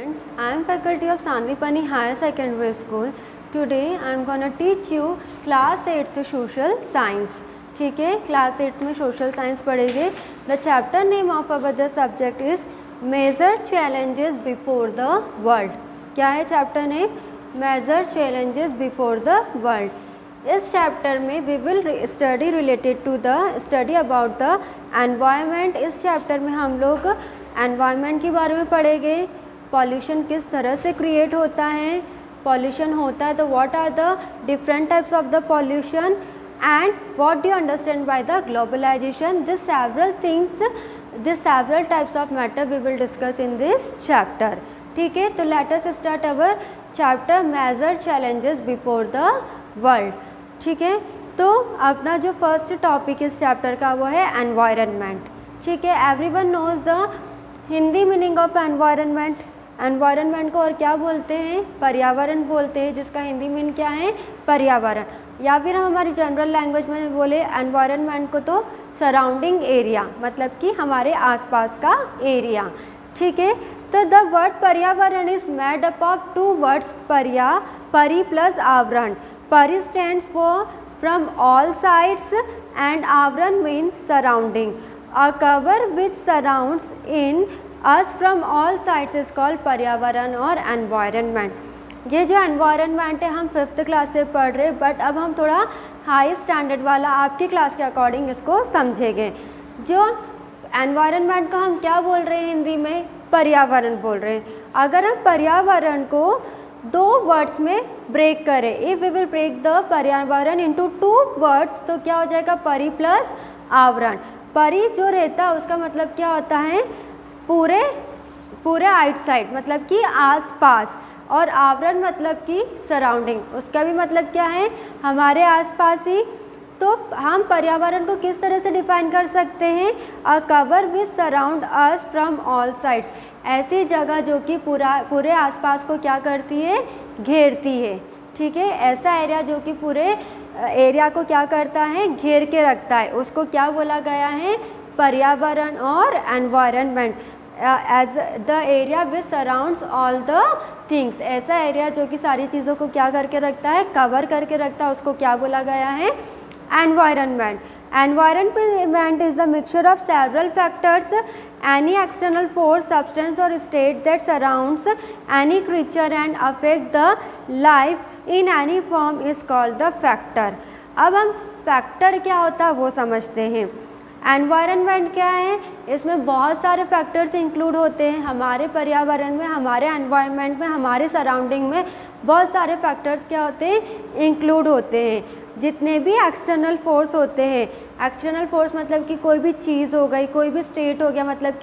students, I am faculty of Sandipani Higher Secondary School. Today I am gonna teach you class 8th social science. ठीक है, class 8th में social science पढ़ेंगे. The chapter name of our the subject is Major Challenges Before the World. क्या है chapter name? Major Challenges Before the World. इस chapter में we will study related to the study about the environment. इस chapter में हम लोग environment के बारे में पढ़ेंगे. पॉल्यूशन किस तरह से क्रिएट होता है, पॉल्यूशन होता है तो what are the different types of the pollution and what do you understand by the globalization. This several types of matter we will discuss in this chapter. ठीक है, तो let us start our chapter major challenges before the world. ठीक है, तो अपना जो first topic इस chapter का वो है एनवायरनमेंट. ठीक है, everyone knows the Hindi meaning of environment. Environment को और क्या बोलते हैं? पर्यावरण बोलते हैं, जिसका हिंदी मीन क्या है? पर्यावरण. या फिर हम हमारी जनरल लैंग्वेज में बोले एनवायरनमेंट को तो सराउंडिंग एरिया, मतलब कि हमारे आसपास का एरिया. ठीक है, तो द वर्ड पर्यावरण is made up of two words पर्या, परि प्लस आवरण. Pari stands for from all sides and avran means surrounding. A cover which surrounds in us from all sides is called पर्यावरण और environment. ये जो environment है हम 5th क्लास से पढ़ रहे हैं, बट अब हम थोड़ा हाई स्टैंडर्ड वाला आपकी क्लास के अकॉर्डिंग इसको समझेंगे. जो environment को हम क्या बोल रहे हैं हिंदी में? पर्यावरण बोल रहे हैं. अगर हम पर्यावरण को दो वर्ड्स में ब्रेक करें, if we will break the पर्यावरण इनटू टू वर्ड्स, तो क्या हो जाएगा? परि प्लस आवरण. परि जो रहता है उसका मतलब क्या होता है? पूरे आउटसाइड, मतलब कि आसपास, और आवरण मतलब कि सराउंडिंग. उसका भी मतलब क्या है? हमारे आसपास ही. तो हम पर्यावरण को किस तरह से डिफाइन कर सकते हैं? अ cover which surround us from all sides. ऐसी जगह जो कि पूरे आसपास को क्या करती है? घेरती है. ठीक है, ऐसा एरिया जो कि पूरे एरिया को क्या करता है? घेर के रखता है, उसको क्या बोला गया है? पर्यावरण और environment. As the area which surrounds all the things. ऐसा एरिया जो कि सारी चीज़ों को क्या करके रखता है? कवर करके रखता है, उसको क्या बोला गया है? Environment. Environment is the mixture of several factors, any external force, substance or state that surrounds any creature and affect the life in any form is called the factor. अब हम फैक्टर क्या होता है वो समझते हैं. एनवायरनमेंट क्या है? इसमें बहुत सारे फैक्टर्स इंक्लूड होते हैं. हमारे पर्यावरण में, हमारे एनवायरनमेंट में, हमारे सराउंडिंग में बहुत सारे फैक्टर्स क्या होते हैं? इंक्लूड होते हैं. जितने भी एक्सटर्नल फोर्स होते हैं, एक्सटर्नल फोर्स मतलब कि कोई भी चीज़ हो गई, कोई भी स्टेट हो गया, मतलब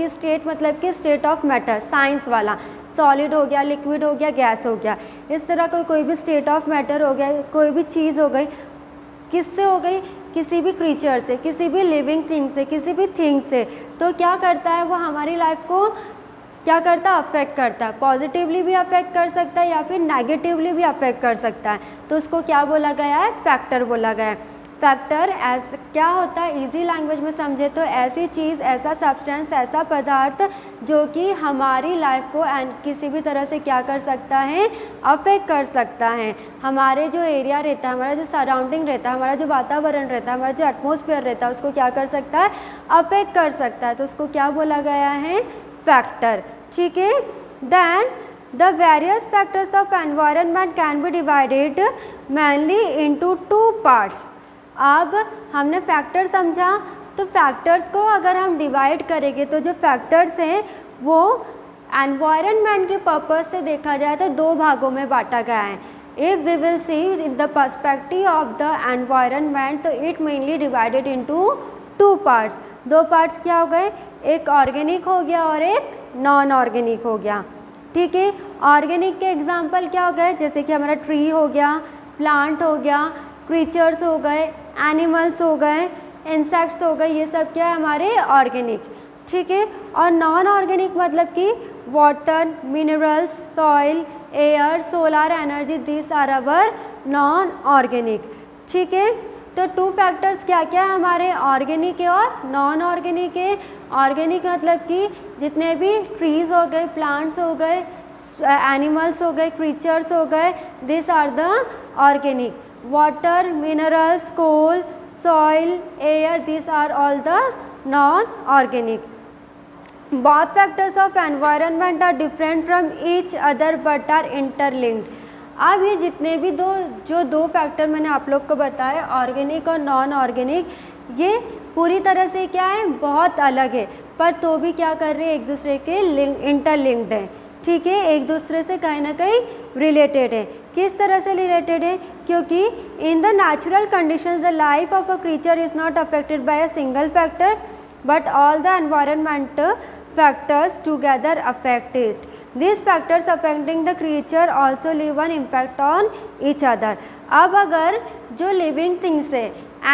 कि स्टेट ऑफ मैटर, साइंस वाला, सॉलिड हो गया, लिक्विड हो गया, गैस हो गया. इस तरह कोई भी स्टेट ऑफ मैटर हो गया, कोई भी चीज़ हो गई, किससे हो गई? किसी भी क्रीचर से, किसी भी लिविंग थिंग से, किसी भी थिंग से. तो क्या करता है वो? हमारी लाइफ को क्या करता है? अफेक्ट करता है. पॉजिटिवली भी अफेक्ट कर सकता है या फिर नेगेटिवली भी अफेक्ट कर सकता है. तो उसको क्या बोला गया है? फैक्टर बोला गया है. फैक्टर क्या होता है? इजी लैंग्वेज में समझे तो ऐसी चीज़, ऐसा सब्सटेंस, ऐसा पदार्थ जो कि हमारी लाइफ को किसी भी तरह से क्या कर सकता है? अफेक्ट कर सकता है. हमारे जो एरिया रहता है, हमारा जो सराउंडिंग रहता है, हमारा जो वातावरण रहता है, हमारा जो एटमॉस्फेयर रहता है, उसको क्या कर सकता है? अफेक्ट कर सकता है. तो उसको क्या बोला गया है? फैक्टर. ठीक है, then the various factors of environment can be divided mainly into two parts. अब हमने फैक्टर समझा, तो फैक्टर्स को अगर हम डिवाइड करेंगे तो जो फैक्टर्स हैं वो एनवायरनमेंट के पर्पस से देखा जाए तो दो भागों में बांटा गया है. If we will see in the perspective of the environment, तो it mainly divided into two parts. दो पार्ट्स क्या हो गए? एक ऑर्गेनिक हो गया और एक नॉन ऑर्गेनिक हो गया. ठीक है, ऑर्गेनिक के एग्जाम्पल क्या हो गए? जैसे कि हमारा ट्री हो गया, प्लांट हो गया, क्रीचर्स हो गए, एनिमल्स हो गए, इंसेक्ट्स हो गए, ये सब क्या है? हमारे ऑर्गेनिक. ठीक है, और नॉन ऑर्गेनिक मतलब कि water, minerals, soil, air, solar energy, this are our non organic. ठीक है, तो टू फैक्टर्स क्या क्या है हमारे? ऑर्गेनिक है और नॉन ऑर्गेनिक है. ऑर्गेनिक मतलब कि जितने भी ट्रीज़ हो गए, प्लांट्स हो गए, एनिमल्स हो गए, क्रीचर्स हो गए, this are the organic. Water, minerals, coal, soil, air, this are all the non organic. Both factors of environment are different from each other but are interlinked. अब ये जितने भी दो फैक्टर मैंने आप लोग को बताया, ऑर्गेनिक और नॉन ऑर्गेनिक, ये पूरी तरह से क्या है, बहुत अलग है, पर तो भी क्या कर रहे हैं, एक दूसरे के इंटरलिंक्ड है. ठीक है, एक दूसरे से कहीं ना कहीं रिलेटेड है. किस तरह से रिलेटेड है? क्योंकि in the natural conditions the life of a creature is not affected by a single factor but all the environment factors together affect it. These factors affecting the creature also leave an impact on each other. अब अगर जो living things है,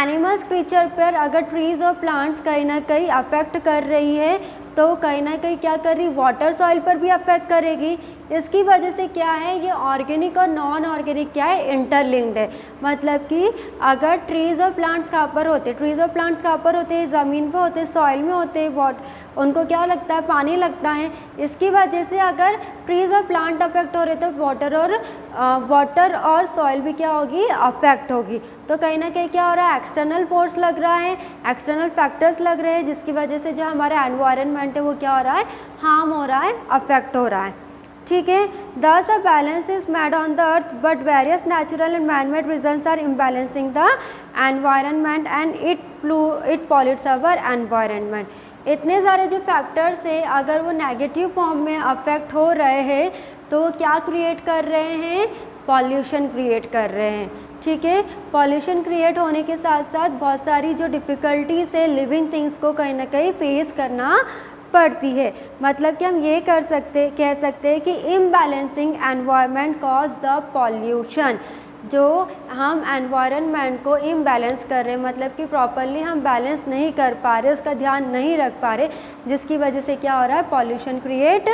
animals, creature पर अगर trees और plants कहीं ना कहीं अफेक्ट कर रही है, तो कहीं ना कहीं क्या कर रही, वाटर सॉइल पर भी अफेक्ट करेगी. इसकी वजह से क्या है, ये ऑर्गेनिक और नॉन ऑर्गेनिक क्या है, इंटरलिंक्ड है. मतलब कि अगर ट्रीज और प्लांट्स कहाँ पर होते, ट्रीज और प्लांट्स कहाँ पर होते हैं, ज़मीन पर होते हैं, सॉइल में होते हैं, उनको क्या लगता है, पानी लगता है. इसकी वजह से अगर ट्रीज और प्लांट अफेक्ट हो रहे तो वाटर और सॉइल भी क्या होगी, अफेक्ट होगी. तो कहीं ना कहीं क्या हो रहा है, एक्सटर्नल फोर्स लग रहा है, एक्सटर्नल फैक्टर्स लग रहे हैं, जिसकी वजह से जो हमारा एनवायरनमेंट है वो क्या हो रहा है, हार्म हो रहा है, अफेक्ट हो रहा है. ठीक है. Thus a balance is made on the earth but various natural and man-made reasons are imbalancing the environment and it pollutes our environment. इतने सारे जो फैक्टर्स है, अगर वो नेगेटिव फॉर्म में अफेक्ट हो रहे हैं तो वो क्या क्रिएट कर रहे हैं, पॉल्यूशन क्रिएट कर रहे हैं. ठीक है. पॉल्यूशन क्रिएट होने के साथ साथ बहुत सारी जो डिफ़िकल्टीज है लिविंग थिंग्स को कहीं ना कहीं फेस करना पड़ती है. मतलब कि हम ये कह सकते हैं कि imbalancing environment cause the pollution. जो हम एनवायरनमेंट को इम्बैलेंस कर रहे हैं, मतलब कि प्रॉपरली हम बैलेंस नहीं कर पा रहे, उसका ध्यान नहीं रख पा रहे, जिसकी वजह से क्या हो रहा है, पॉल्यूशन क्रिएट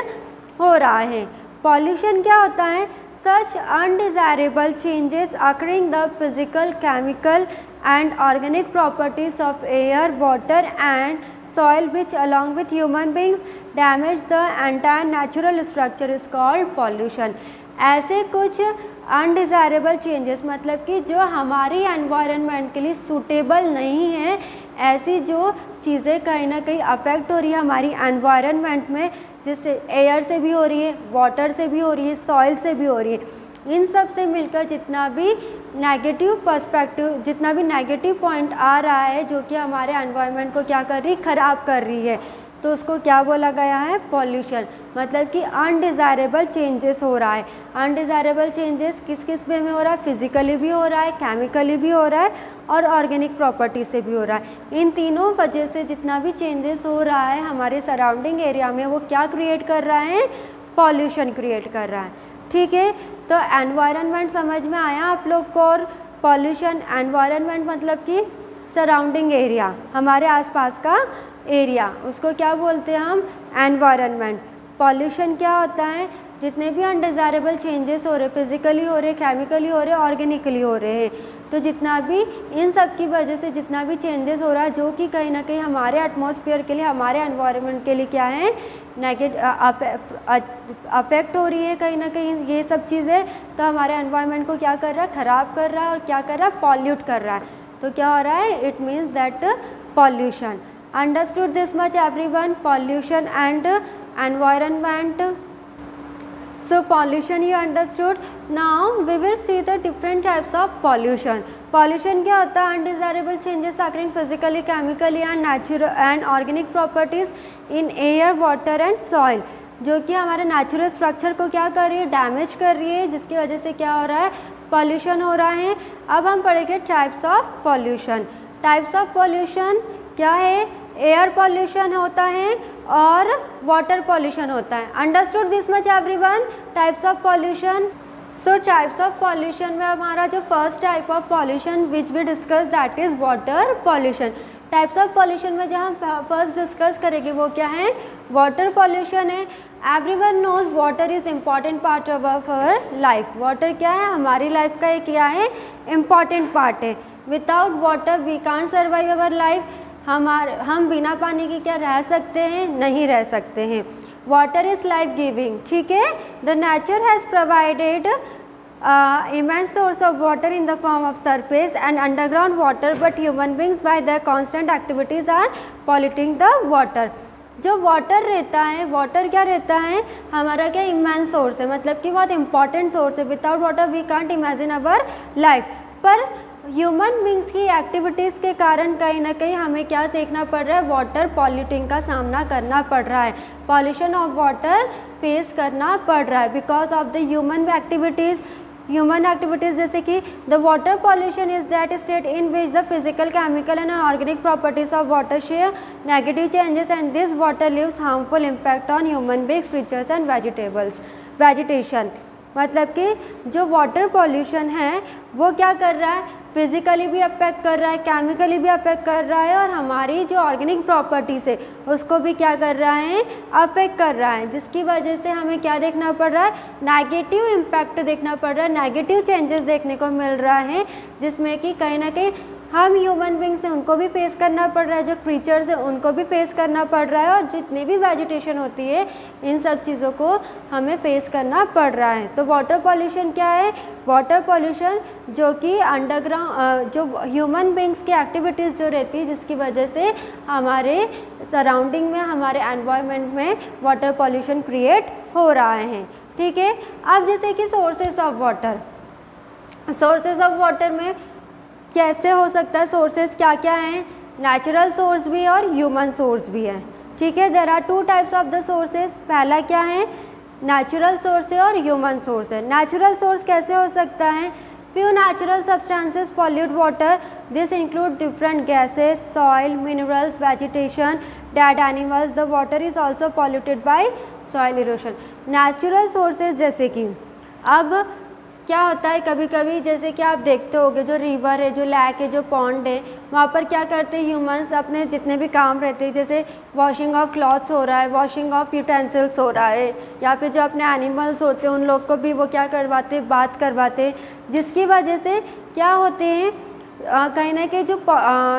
हो रहा है. पॉल्यूशन क्या होता है, such undesirable changes occurring the physical, chemical and organic properties of air, water and soil which along with human beings damage the entire natural structure is called pollution. ऐसे कुछ undesirable changes, मतलब कि जो हमारी environment के लिए suitable नहीं है, ऐसी जो चीज़ें कहीं ना कहीं अफेक्ट हो रही है हमारी एनवायरनमेंट में, जिससे एयर से भी हो रही है, वाटर से भी हो रही है, सॉइल से भी हो रही है, इन सब से मिलकर जितना भी नेगेटिव पर्सपेक्टिव, जितना भी नेगेटिव पॉइंट आ रहा है जो कि हमारे एनवायरनमेंट को क्या कर रही, ख़राब कर रही है, तो उसको क्या बोला गया है, पॉल्यूशन. मतलब कि अनडिज़ायरेबल चेंजेस हो रहा है. अनडिज़ायरेबल चेंजेस किस किस वे में हो रहा है, फिजिकली भी हो रहा है, केमिकली भी हो रहा है और ऑर्गेनिक प्रॉपर्टी से भी हो रहा है. इन तीनों वजह से जितना भी चेंजेस हो रहा है हमारे सराउंडिंग एरिया में, वो क्या क्रिएट कर रहा है, पॉल्यूशन क्रिएट कर रहा है. ठीक है. तो एनवायरनमेंट समझ में आया आप लोग को. और पॉल्यूशन, एनवायरनमेंट मतलब कि सराउंडिंग एरिया, हमारे आसपास का एरिया, उसको क्या बोलते हैं हम, एनवायरनमेंट. पॉल्यूशन क्या होता है, जितने भी अनडिज़ायरेबल चेंजेस हो रहे, फिजिकली हो रहे, केमिकली हो रहे, ऑर्गेनिकली हो रहे हैं, तो जितना भी इन सब की वजह से जितना भी चेंजेस हो रहा है जो कि कहीं ना कहीं हमारे एटमॉस्फेयर के लिए, हमारे एनवायरनमेंट के लिए क्या है, अफेक्ट हो रही है कहीं ना कहीं, ये सब चीज़ें, तो हमारे एनवायरनमेंट को क्या कर रहा है, ख़राब कर रहा है और क्या कर रहा है, पॉल्यूट कर रहा है. तो क्या हो रहा है, it means that pollution. Understood this much everyone, pollution and environment. So pollution you understood. Now we will see the different types of pollution. Pollution क्या होता है, undesirable changes occurring physically, chemically and natural and organic properties in air, water and soil, जो कि हमारे natural structure को क्या कर रही है, डैमेज कर रही है, जिसकी वजह से क्या हो रहा है, पॉल्यूशन हो रहा है. अब हम पढ़ेंगे types of pollution. Types of pollution क्या है, एयर पॉल्यूशन होता है और वाटर पॉल्यूशन होता है. Understood this much everyone, types of pollution. So types of pollution में हमारा जो first type of pollution which we discuss that is water pollution. Types of pollution में जो हम फर्स्ट डिस्कस करेंगे वो क्या है, वाटर पॉल्यूशन है. Everyone knows water is important part of our life. Water क्या है, हमारी लाइफ का एक क्या है, इम्पॉर्टेंट पार्ट है. Without water we can't survive our life. हम बिना पानी के क्या रह सकते हैं, नहीं रह सकते हैं. वाटर इज लाइफ गिविंग, ठीक है। The nature has provided immense source of water in the form of surface and underground water, but human beings by their constant activities are polluting the water। जो water रहता है, water क्या रहता है हमारा, क्या इमेंस सोर्स है, मतलब कि बहुत इंपॉर्टेंट सोर्स है। Without water we can't imagine our life. पर ह्यूमन बींग्स की एक्टिविटीज़ के कारण कहीं ना कहीं हमें क्या देखना पड़ रहा है, वाटर पॉल्यूटिंग का सामना करना पड़ रहा है, पॉल्यूशन ऑफ वाटर फेस करना पड़ रहा है because of the human activities. Human activities जैसे कि the water pollution is that state in which the physical, chemical and organic properties of water share negative changes and this water leaves harmful impact on human beings, creatures and vegetation. मतलब कि जो water pollution है वो क्या कर रहा है, physically भी अफेक्ट कर रहा है, केमिकली भी अफेक्ट कर रहा है, और हमारी जो ऑर्गेनिक प्रॉपर्टीज़ है उसको भी क्या कर रहा है, अफेक्ट कर रहा है, जिसकी वजह से हमें क्या देखना पड़ रहा है, नेगेटिव इम्पैक्ट देखना पड़ रहा है, नेगेटिव चेंजेस देखने को मिल रहा है, जिसमें कि कहीं ना कहीं हम ह्यूमन बींग्स हैं उनको भी फेस करना पड़ रहा है, जो क्रीचर्स हैं उनको भी फेस करना पड़ रहा है, और जितनी भी वेजिटेशन होती है इन सब चीज़ों को हमें फेस करना पड़ रहा है। तो वाटर पॉल्यूशन क्या है, वाटर पॉल्यूशन जो कि अंडरग्राउंड जो ह्यूमन बींग्स की एक्टिविटीज़ जो रहती है जिसकी वजह से हमारे सराउंडिंग में, हमारे एनवायरनमेंट में वाटर पॉल्यूशन क्रिएट हो रहा है, ठीक है। अब जैसे कि sources of water, sources of water में कैसे हो सकता है, सोर्सेज क्या क्या हैं, नेचुरल सोर्स भी और ह्यूमन सोर्स भी है, ठीक है। There are two types of the sources. पहला क्या है, नेचुरल सोर्स है और ह्यूमन सोर्स है। नेचुरल सोर्स कैसे हो सकता है, few natural substances pollute water, this include different gases, soil, minerals, vegetation, dead animals. The water is also polluted by soil erosion. Natural sources जैसे कि अब क्या होता है, कभी कभी जैसे कि आप देखते होंगे जो रिवर है, जो लैक है, जो पॉन्ड है, वहाँ पर क्या करते हैं ह्यूमंस, अपने जितने भी काम रहते हैं, जैसे वॉशिंग ऑफ क्लॉथ्स हो रहा है, वॉशिंग ऑफ यूटेंसिल्स हो रहा है, या फिर जो अपने एनिमल्स होते हैं उन लोग को भी वो क्या करवाते हैं, बात करवाते हैं, जिसकी वजह से क्या होते हैं, कहीं ना कहीं जो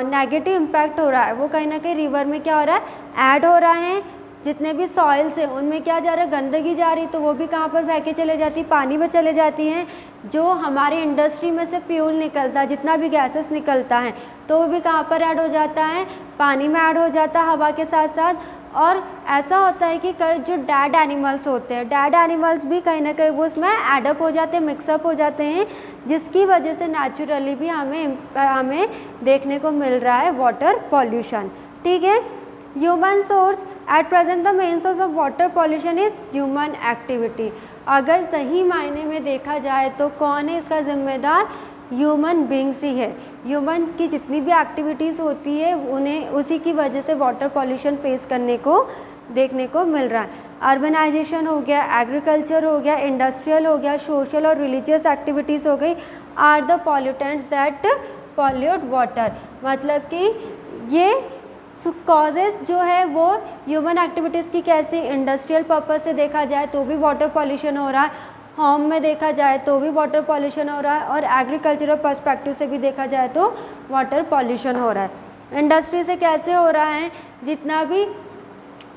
नेगेटिव इम्पैक्ट हो रहा है वो कहीं ना कहीं रिवर में क्या हो रहा है, ऐड हो रहा है। जितने भी सॉइल्स हैं उनमें क्या जा रहा है, गंदगी जा रही, तो वो भी कहाँ पर फेंके चले जाती, पानी में चले जाती हैं। जो हमारी इंडस्ट्री में से फ्यूल निकलता है, जितना भी गैसेस निकलता है, तो वो भी कहाँ पर ऐड हो जाता है, पानी में ऐड हो जाता है हवा के साथ साथ। और ऐसा होता है कि कई जो डेड एनिमल्स होते हैं, डेड एनिमल्स भी कहीं ना कहीं वो उसमें एडअप हो जाते हैं, मिक्सअप हो जाते हैं, जिसकी वजह से नेचुरली भी हमें देखने को मिल रहा है वाटर पॉल्यूशन, ठीक है। Human source, at present the main source of water pollution is human activity. अगर सही मायने में देखा जाए तो कौन है इसका जिम्मेदार, ह्यूमन बींग्स ही है। ह्यूमन की जितनी भी एक्टिविटीज़ होती है उन्हें उसी की वजह से वाटर पॉल्यूशन फेस करने को देखने को मिल रहा है। अर्बनाइजेशन हो गया, एग्रीकल्चर हो गया, इंडस्ट्रियल हो गया, सोशल और रिलीजियस एक्टिविटीज़ हो गई, are the pollutants that pollute water. मतलब कि ये कॉजेज़ जो है वो ह्यूमन एक्टिविटीज़ की कैसी, इंडस्ट्रियल पर्पस से देखा जाए तो भी वाटर पॉल्यूशन हो रहा है, होम में देखा जाए तो भी वाटर पॉल्यूशन हो रहा है, और एग्रीकल्चरल पर्सपेक्टिव से भी देखा जाए तो वाटर पॉल्यूशन हो रहा है। इंडस्ट्री से कैसे हो रहा है, जितना भी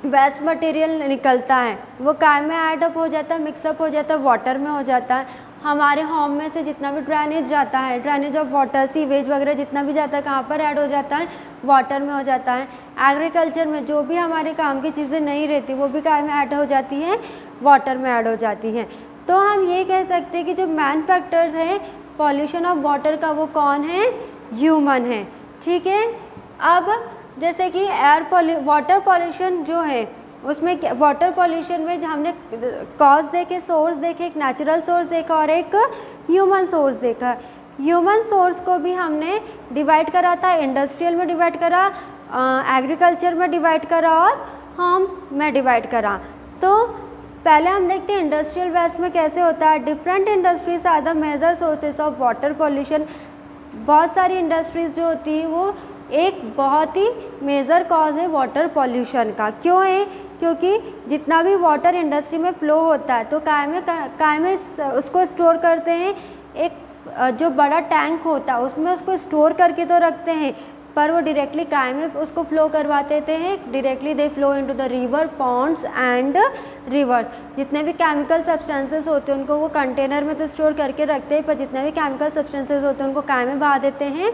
वेस्ट मटेरियल निकलता है वो काय में ऐडअप हो जाता है, मिक्सअप हो जाता है, वाटर में हो जाता है। हमारे होम में से जितना भी ड्रेनेज जाता है, ड्रेनेज ऑफ वाटर, सीवेज वगैरह जितना भी जाता है कहाँ पर ऐड हो जाता है, वाटर में हो जाता है। एग्रीकल्चर में जो भी हमारे काम की चीज़ें नहीं रहती वो भी काय में ऐड हो जाती हैं, वाटर में ऐड हो जाती हैं। तो हम ये कह सकते हैं कि जो मैन फैक्टर्स है पॉल्यूशन ऑफ वाटर का वो कौन है, ह्यूमन है, ठीक है। अब जैसे कि वाटर पॉल्यूशन जो है उसमें वाटर पॉल्यूशन में हमने कॉज देखे, सोर्स देखे, एक नेचुरल सोर्स देखा और एक ह्यूमन सोर्स देखा। ह्यूमन सोर्स को भी हमने डिवाइड करा था, इंडस्ट्रियल में डिवाइड करा, एग्रीकल्चर में डिवाइड करा और होम में डिवाइड करा। तो पहले हम देखते हैं इंडस्ट्रियल वेस्ट में कैसे होता है। Different industries are the major sources of water pollution. बहुत सारी इंडस्ट्रीज़ जो होती है वो एक बहुत ही मेजर कॉज है वाटर पॉल्यूशन का। क्यों है, क्योंकि जितना भी वाटर इंडस्ट्री में फ़्लो होता है तो काय में उसको स्टोर करते हैं, एक जो बड़ा टैंक होता है उसमें उसको स्टोर करके तो रखते हैं, पर वो डायरेक्टली काय में उसको फ्लो करवा देते हैं, directly they flow into the river, Pond's and reverse. जितने भी केमिकल सब्सटेंसेस होते हैं उनको वो कंटेनर में तो स्टोर करके रखते हैं, पर जितने भी केमिकल सब्सटेंसेस होते हैं उनको काय में बहा देते हैं,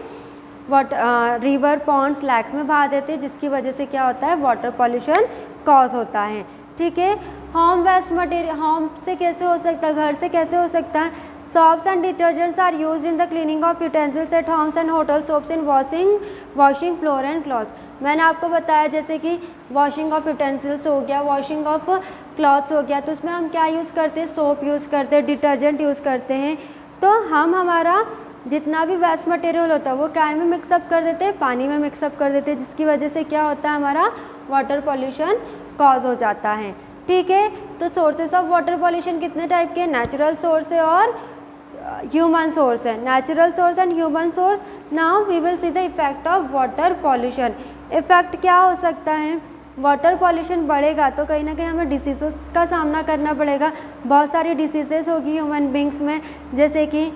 रिवर, पॉन्ड्स, लैक्स में बहा देते हैं, जिसकी वजह से क्या होता है, वाटर पॉल्यूशन कॉज होता है। ठीक है, होम वेस्ट मटेरियल, होम से कैसे हो सकता है, घर से कैसे हो सकता है। Soaps and detergents are used in the cleaning of utensils at homes and hotel, soaps in washing floor and clothes. मैंने आपको बताया जैसे कि वॉशिंग ऑफ यूटेंसिल्स हो गया, वॉशिंग ऑफ क्लॉथ्स हो गया, तो उसमें हम क्या यूज़ करते हैं, सोप यूज़ करते हैं, डिटर्जेंट यूज़ करते हैं। तो हम हमारा जितना भी वेस्ट मटेरियल होता है वो क्या में मिक्सअप कर देते हैं, पानी में मिक्सअप कर देते हैं, जिसकी वजह से क्या होता है, हमारा वाटर पॉल्यूशन कॉज हो जाता है। ठीक है, तो सोर्सेस ऑफ वाटर पॉल्यूशन कितने टाइप के, नेचुरल सोर्स है और ह्यूमन सोर्स है। Natural source and human source. Now we will see the effect of water pollution. Effect क्या हो सकता है, वाटर पॉल्यूशन बढ़ेगा तो कहीं ना कहीं हमें डिसीज़ का सामना करना पड़ेगा। बहुत सारी डिसीजेस होगी ह्यूमन बींग्स में, जैसे कि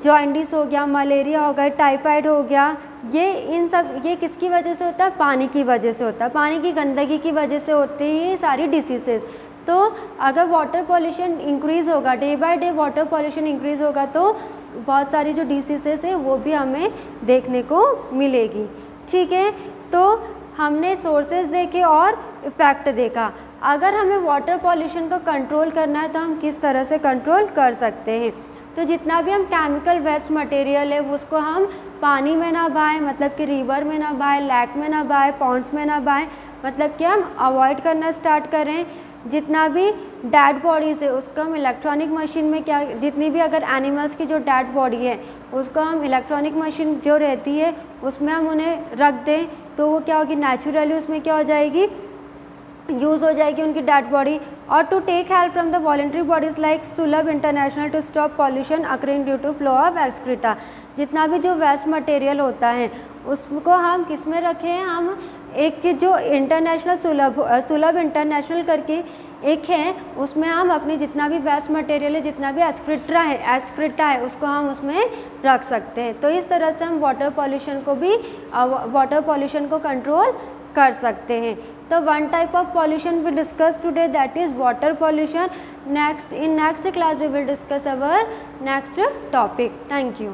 जॉइंडिस हो गया, मलेरिया हो गया, टाइफाइड हो गया। ये किसकी वजह से होता है, पानी की वजह से होता है, पानी की गंदगी की वजह से होती है ये सारी डिसीजेस। तो अगर वाटर पॉल्यूशन इंक्रीज़ होगा, day by day water pollution increase होगा, तो बहुत सारी जो डिसीजेस है वो भी हमें देखने को मिलेगी। ठीक है, तो हमने सोर्सेज देखे और इफ़ेक्ट देखा। अगर हमें वाटर पॉल्यूशन को कंट्रोल करना है तो हम किस तरह से कंट्रोल कर सकते हैं। तो जितना भी हम केमिकल वेस्ट मटेरियल है उसको हम पानी में ना बहाएं, मतलब कि रिवर में ना बहाएं, लैक में ना बहाएं, पॉन्ड्स में ना बहाएं, मतलब कि हम अवॉइड करना स्टार्ट करें। जितना भी डेड बॉडीज़ है उसको हम इलेक्ट्रॉनिक मशीन में क्या, जितनी भी अगर एनिमल्स की जो डेड बॉडी है उसको हम इलेक्ट्रॉनिक मशीन जो रहती है उसमें हम उन्हें रख दें, तो वो क्या होगी, नेचुरली उसमें क्या हो जाएगी, यूज़ हो जाएगी उनकी डेड बॉडी। और to take help from the voluntary bodies like Sulabh international to stop pollution occurring due to flow of excreta. जितना भी जो वेस्ट मटेरियल होता है उसको हम किस में रखें, हम एक जो इंटरनेशनल सुलभ इंटरनेशनल करके एक है, उसमें हम अपनी जितना भी वेस्ट मटेरियल है, जितना भी एक्सक्रीटा है उसको हम उसमें रख सकते हैं। तो इस तरह से हम वाटर पॉल्यूशन को कंट्रोल कर सकते हैं। तो one type of pollution we discuss today, that is water pollution. Next class we will discuss our next topic. Thank you.